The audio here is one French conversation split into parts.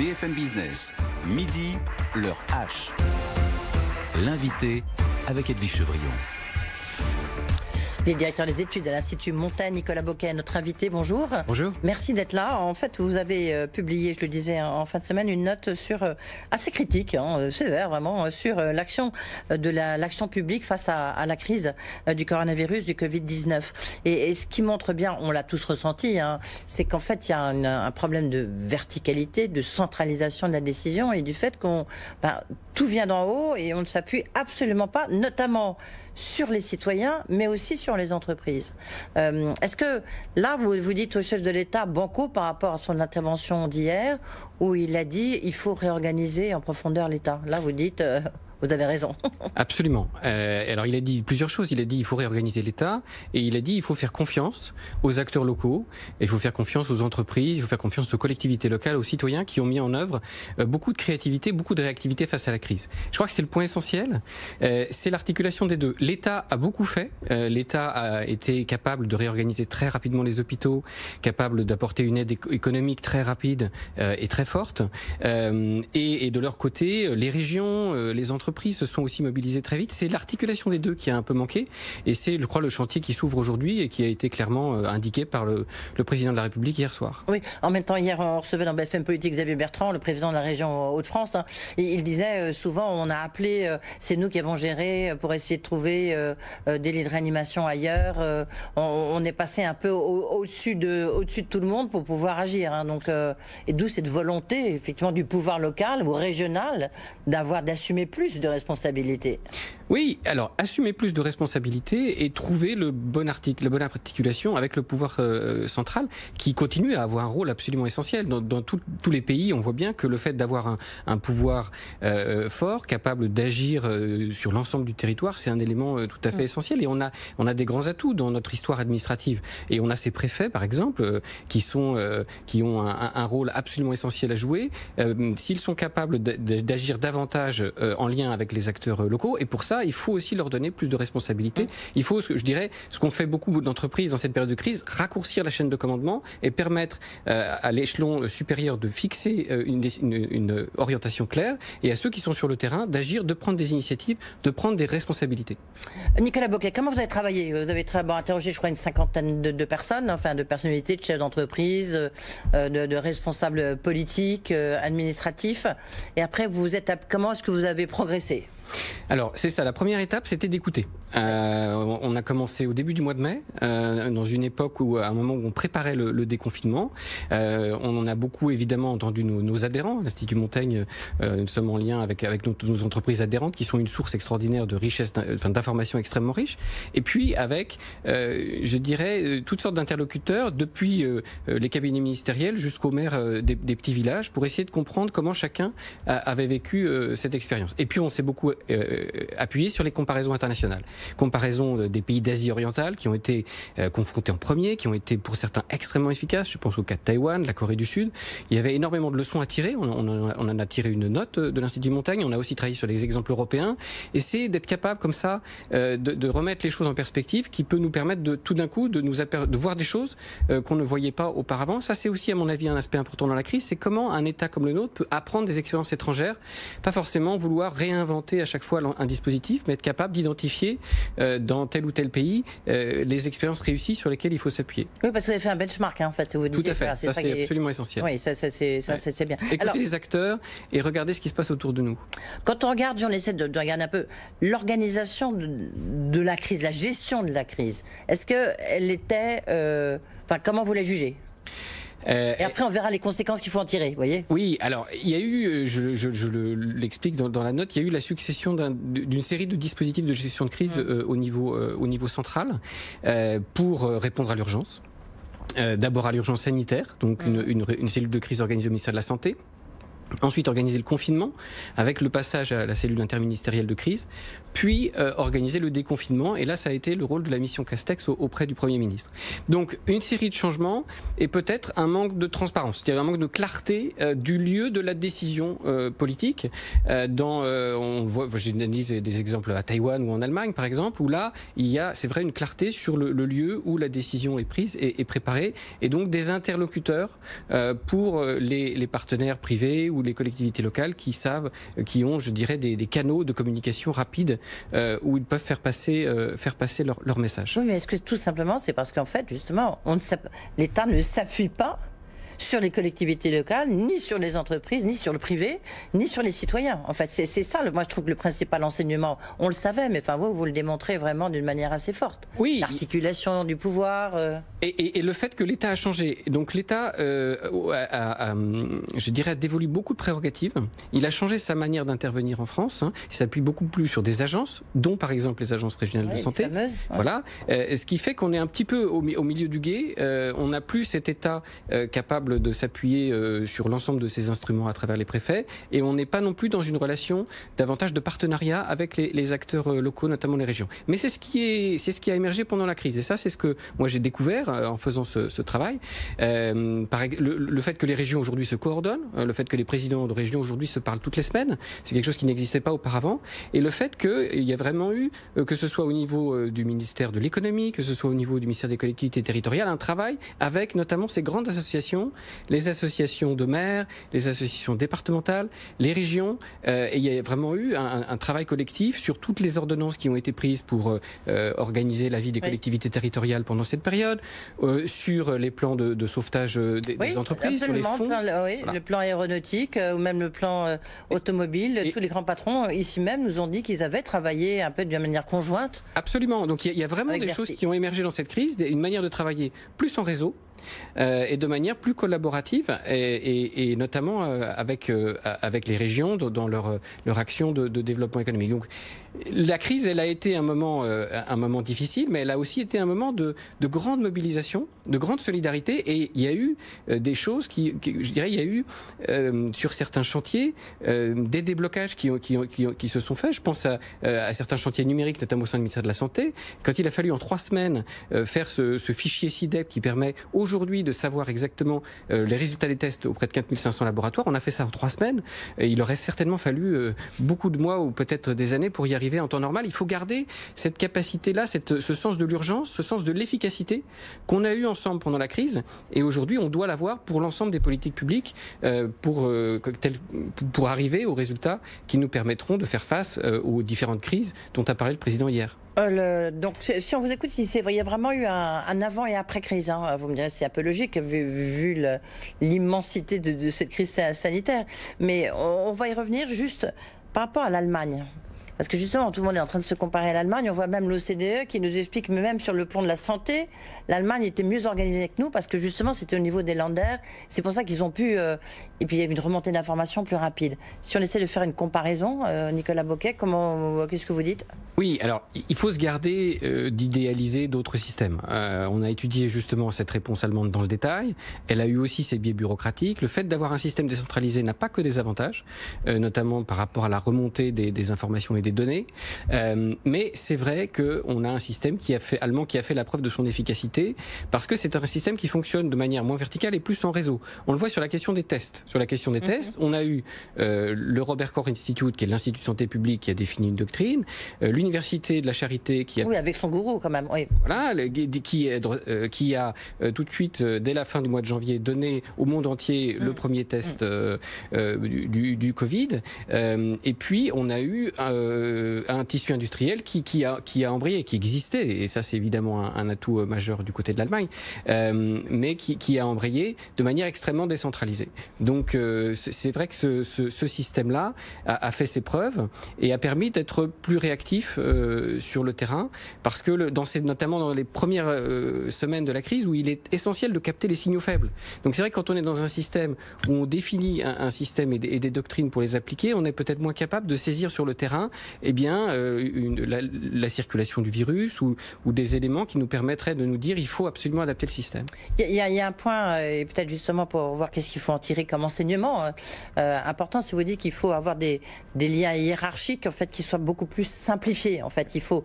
BFM Business, midi, l'heure H. L'invité avec Edwige Chevrillon. Le directeur des études à l'Institut Montaigne, Nicolas Bocquet, notre invité. Bonjour. Bonjour. Merci d'être là. En fait, vous avez publié, je le disais en fin de semaine, une note assez critique, sévère vraiment, sur l'action publique face à la crise du coronavirus, du Covid-19. Et ce qui montre bien, on l'a tous ressenti, c'est qu'en fait, il y a un problème de verticalité, de centralisation de la décision et du fait qu'on tout vient d'en haut et on ne s'appuie absolument pas, notamment sur les citoyens, mais aussi sur les entreprises. Est-ce que là, vous dites au chef de l'État banco par rapport à son intervention d'hier, où il a dit il faut réorganiser en profondeur l'État. Là, vous dites... Vous avez raison. Absolument. Alors il a dit plusieurs choses. Il a dit il faut réorganiser l'État et il a dit il faut faire confiance aux acteurs locaux, et il faut faire confiance aux entreprises, il faut faire confiance aux collectivités locales, aux citoyens qui ont mis en œuvre beaucoup de créativité, beaucoup de réactivité face à la crise. Je crois que c'est le point essentiel. C'est l'articulation des deux. L'État a beaucoup fait. L'État a été capable de réorganiser très rapidement les hôpitaux, capable d'apporter une aide économique très rapide et très forte. Et de leur côté, les régions, les entreprises se sont aussi mobilisées très vite. C'est l'articulation des deux qui a un peu manqué et c'est, je crois, le chantier qui s'ouvre aujourd'hui et qui a été clairement indiqué par le président de la République hier soir. Oui, en même temps, hier, on recevait dans BFM Politique Xavier Bertrand, le président de la région Hauts-de-France. Et il disait souvent, on a appelé, c'est nous qui avons géré pour essayer de trouver des lits de réanimation ailleurs. On est passé un peu au-dessus de tout le monde pour pouvoir agir. Donc, et d'où cette volonté, effectivement, du pouvoir local ou régional d'assumer plus de responsabilités. Oui, alors assumer plus de responsabilités et trouver la bonne articulation avec le pouvoir central qui continue à avoir un rôle absolument essentiel. Dans tous les pays, on voit bien que le fait d'avoir un pouvoir fort, capable d'agir sur l'ensemble du territoire, c'est un élément tout à fait essentiel. Et on a des grands atouts dans notre histoire administrative. Et on a ces préfets, par exemple, qui ont un rôle absolument essentiel à jouer. S'ils sont capables d'agir davantage en lien avec les acteurs locaux, et pour ça, il faut aussi leur donner plus de responsabilités. Il faut, je dirais, ce qu'ont fait beaucoup d'entreprises dans cette période de crise, raccourcir la chaîne de commandement et permettre à l'échelon supérieur de fixer une orientation claire et à ceux qui sont sur le terrain d'agir, de prendre des initiatives, de prendre des responsabilités. Nicolas Bocquet, comment vous avez travaillé? Vous avez interrogé, je crois, une cinquantaine de personnes, enfin de personnalités, de chefs d'entreprise, de responsables politiques, administratifs. Et après, comment est-ce que vous avez progressé? Alors, c'est ça, la première étape, c'était d'écouter. On a commencé au début du mois de mai, dans une époque où, à un moment où on préparait le déconfinement. On en a beaucoup, évidemment, entendu nos adhérents. L'Institut Montaigne, nous sommes en lien avec nos entreprises adhérentes, qui sont une source extraordinaire de richesse, d'informations extrêmement riches. Et puis, avec, je dirais, toutes sortes d'interlocuteurs, depuis les cabinets ministériels jusqu'aux maires des petits villages, pour essayer de comprendre comment chacun avait vécu cette expérience. Et puis, on s'est beaucoup appuyé sur les comparaisons internationales. Comparaison des pays d'Asie orientale qui ont été confrontés en premier, qui ont été pour certains extrêmement efficaces. Je pense au cas de Taïwan, de la Corée du Sud. Il y avait énormément de leçons à tirer. On en a tiré une note de l'Institut Montaigne. On a aussi travaillé sur les exemples européens. Et c'est d'être capable comme ça de remettre les choses en perspective qui peut nous permettre tout d'un coup de voir des choses qu'on ne voyait pas auparavant. Ça, c'est aussi à mon avis un aspect important dans la crise. C'est comment un État comme le nôtre peut apprendre des expériences étrangères, pas forcément vouloir réinventer à chaque fois un dispositif, mais être capable d'identifier dans tel ou tel pays les expériences réussies sur lesquelles il faut s'appuyer. Oui, parce que vous avez fait un benchmark, en fait. Vous tout à fait, ça c'est absolument essentiel. Oui, c'est bien. Écoutez les acteurs et regardez ce qui se passe autour de nous. Quand on regarde, on essaie de regarder un peu l'organisation de la crise, la gestion de la crise. Est-ce qu'elle était... comment vous la jugez ? Et après, on verra les conséquences qu'il faut en tirer, vous voyez. Oui, alors, il y a eu, je l'explique dans la note, il y a eu la succession d'une série de dispositifs de gestion de crise au niveau central pour répondre à l'urgence. D'abord à l'urgence sanitaire, donc une cellule de crise organisée au ministère de la Santé. Ensuite, organiser le confinement avec le passage à la cellule interministérielle de crise, puis organiser le déconfinement. Et là, ça a été le rôle de la mission Castex auprès du Premier ministre. Donc, une série de changements et peut-être un manque de transparence. Il y avait un manque de clarté du lieu de la décision politique. On voit, j'analyse des exemples à Taïwan ou en Allemagne, par exemple, où là, il y a, c'est vrai, une clarté sur le lieu où la décision est prise et préparée, et donc des interlocuteurs pour les partenaires privés ou ou les collectivités locales qui ont, je dirais, des canaux de communication rapides où ils peuvent faire passer leur message. Oui, mais est-ce que tout simplement, c'est parce qu'en fait, justement, l'État ne s'appuie pas sur les collectivités locales, ni sur les entreprises, ni sur le privé, ni sur les citoyens. En fait, c'est ça, moi je trouve que le principal enseignement, on le savait, mais enfin vous le démontrez vraiment d'une manière assez forte. Oui. L'articulation du pouvoir. Et le fait que l'État a changé. Donc l'État, je dirais, a dévolu beaucoup de prérogatives. Il a changé sa manière d'intervenir en France. Il s'appuie beaucoup plus sur des agences, dont par exemple les agences régionales de santé. Fameuses, Voilà. Ce qui fait qu'on est un petit peu au milieu du gué. On n'a plus cet État capable de s'appuyer sur l'ensemble de ces instruments à travers les préfets, et on n'est pas non plus dans une relation davantage de partenariat avec les acteurs locaux, notamment les régions. Mais c'est ce qui a émergé pendant la crise, et ça c'est ce que moi j'ai découvert en faisant ce travail. Le fait que les régions aujourd'hui se coordonnent, le fait que les présidents de régions aujourd'hui se parlent toutes les semaines, c'est quelque chose qui n'existait pas auparavant, et le fait qu'il y a vraiment eu, que ce soit au niveau du ministère de l'économie, que ce soit au niveau du ministère des collectivités territoriales, un travail avec notamment ces grandes associations, les associations de maires, les associations départementales, les régions, et il y a vraiment eu un travail collectif sur toutes les ordonnances qui ont été prises pour organiser la vie des collectivités territoriales pendant cette période, sur les plans de sauvetage des entreprises, sur les fonds. Voilà. Le plan aéronautique ou même le plan automobile, tous les grands patrons ici même nous ont dit qu'ils avaient travaillé un peu de manière conjointe. Absolument, donc il y a vraiment des choses qui ont émergé dans cette crise, une manière de travailler plus en réseau, et de manière plus collaborative, et notamment avec les régions dans leur action de développement économique. Donc la crise, elle a été un moment difficile, mais elle a aussi été un moment de grande mobilisation, de grande solidarité, et il y a eu des choses je dirais, il y a eu sur certains chantiers des déblocages qui se sont faits. Je pense à certains chantiers numériques, notamment au sein du ministère de la Santé. Quand il a fallu en 3 semaines faire ce fichier SIDEP qui permet aujourd'hui de savoir exactement les résultats des tests auprès de 4500 laboratoires, on a fait ça en 3 semaines. Il aurait certainement fallu beaucoup de mois ou peut-être des années pour y arriver en temps normal. Il faut garder cette capacité-là, ce sens de l'urgence, ce sens de l'efficacité qu'on a eu ensemble pendant la crise, et aujourd'hui on doit l'avoir pour l'ensemble des politiques publiques pour arriver aux résultats qui nous permettront de faire face aux différentes crises dont a parlé le président hier. Donc, si on vous écoute, il y a vraiment eu un avant et après crise. Vous me direz, c'est un peu logique vu l'immensité de cette crise sanitaire. Mais on va y revenir juste par rapport à l'Allemagne. Parce que justement, tout le monde est en train de se comparer à l'Allemagne. On voit même l'OCDE qui nous explique que même sur le plan de la santé, l'Allemagne était mieux organisée que nous parce que justement, c'était au niveau des Länder. C'est pour ça qu'ils ont pu... et puis, il y a eu une remontée d'informations plus rapide. Si on essaie de faire une comparaison, Nicolas Bocquet, qu'est-ce que vous dites ? Oui, alors, il faut se garder d'idéaliser d'autres systèmes. On a étudié justement cette réponse allemande dans le détail. Elle a eu aussi ses biais bureaucratiques. Le fait d'avoir un système décentralisé n'a pas que des avantages, notamment par rapport à la remontée des informations et des données, mais c'est vrai qu'on a un système allemand qui a fait la preuve de son efficacité, parce que c'est un système qui fonctionne de manière moins verticale et plus en réseau. On le voit sur la question des tests. Sur la question des tests, on a eu le Robert Koch Institute, qui est l'Institut de santé publique, qui a défini une doctrine, l'Université de la Charité, qui a... Oui, avec son gourou quand même. Oui. Voilà, qui a tout de suite, dès la fin du mois de janvier, donné au monde entier le premier test du Covid. Et puis, on a eu un tissu industriel qui a embrayé, qui existait, et ça c'est évidemment un atout majeur du côté de l'Allemagne, mais qui a embrayé de manière extrêmement décentralisée. Donc c'est vrai que ce système-là a fait ses preuves et a permis d'être plus réactif sur le terrain, parce que notamment dans les premières semaines de la crise, où il est essentiel de capter les signaux faibles. Donc c'est vrai que quand on est dans un système où on définit un système et des doctrines pour les appliquer, on est peut-être moins capable de saisir sur le terrain la circulation du virus ou des éléments qui nous permettraient de nous dire il faut absolument adapter le système. Il y a un point, et peut-être justement pour voir qu'est-ce qu'il faut en tirer comme enseignement important, c'est vous dites qu'il faut avoir des liens hiérarchiques en fait qui soient beaucoup plus simplifiés. En fait, il faut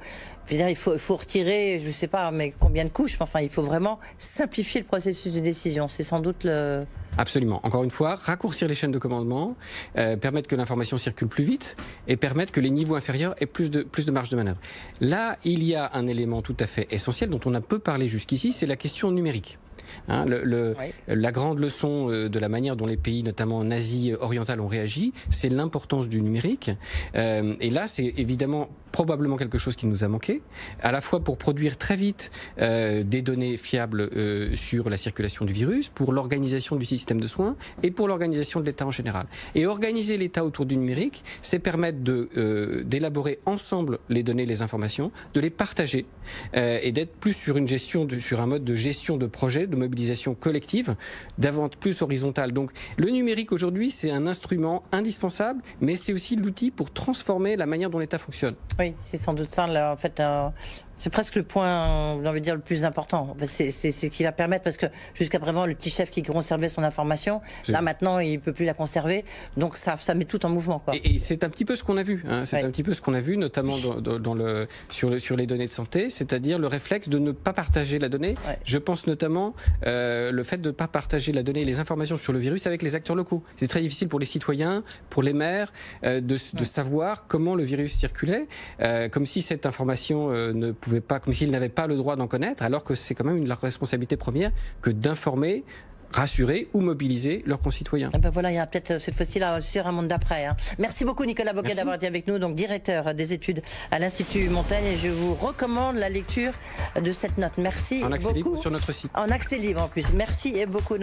retirer, je ne sais pas, mais combien de couches, mais enfin, il faut vraiment simplifier le processus de décision. C'est sans doute le... Absolument. Encore une fois, raccourcir les chaînes de commandement, permettre que l'information circule plus vite et permettre que les niveaux inférieurs aient plus de marge de manœuvre. Là, il y a un élément tout à fait essentiel dont on a peu parlé jusqu'ici, c'est la question numérique. Hein, la grande leçon de la manière dont les pays, notamment en Asie orientale, ont réagi, c'est l'importance du numérique. Et là, c'est évidemment probablement quelque chose qui nous a manqué, à la fois pour produire très vite des données fiables sur la circulation du virus, pour l'organisation du système de soins et pour l'organisation de l'État en général. Et organiser l'État autour du numérique, c'est permettre d'élaborer ensemble les données, les informations, de les partager et d'être plus sur une gestion, sur un mode de gestion de projet, de mobilisation collective, davantage plus horizontale. Donc le numérique aujourd'hui, c'est un instrument indispensable, mais c'est aussi l'outil pour transformer la manière dont l'État fonctionne. Oui, c'est sans doute ça, là, en fait, c'est presque le point, j'ai envie de dire, le plus important. En fait, c'est ce qui va permettre, parce que jusqu'à présent, le petit chef qui conservait son information, là maintenant, il ne peut plus la conserver, donc ça met tout en mouvement, quoi. Et c'est un petit peu ce qu'on a vu, hein. C'est un petit peu ce qu'on a vu, notamment sur les données de santé, c'est-à-dire le réflexe de ne pas partager la donnée. Je pense notamment le fait de ne pas partager la donnée et les informations sur le virus avec les acteurs locaux. C'est très difficile pour les citoyens, pour les maires, de savoir comment le virus circulait, comme si cette information ne pouvait pas, comme s'ils n'avaient pas le droit d'en connaître, alors que c'est quand même leur responsabilité première que d'informer, rassurer ou mobiliser leurs concitoyens. Et ben voilà, il y a peut-être cette fois-ci là sur un monde d'après. Hein. Merci beaucoup Nicolas Boquet d'avoir été avec nous, donc directeur des études à l'Institut Montaigne, et je vous recommande la lecture de cette note. Merci beaucoup. En accès libre sur notre site. En accès libre en plus. Merci beaucoup.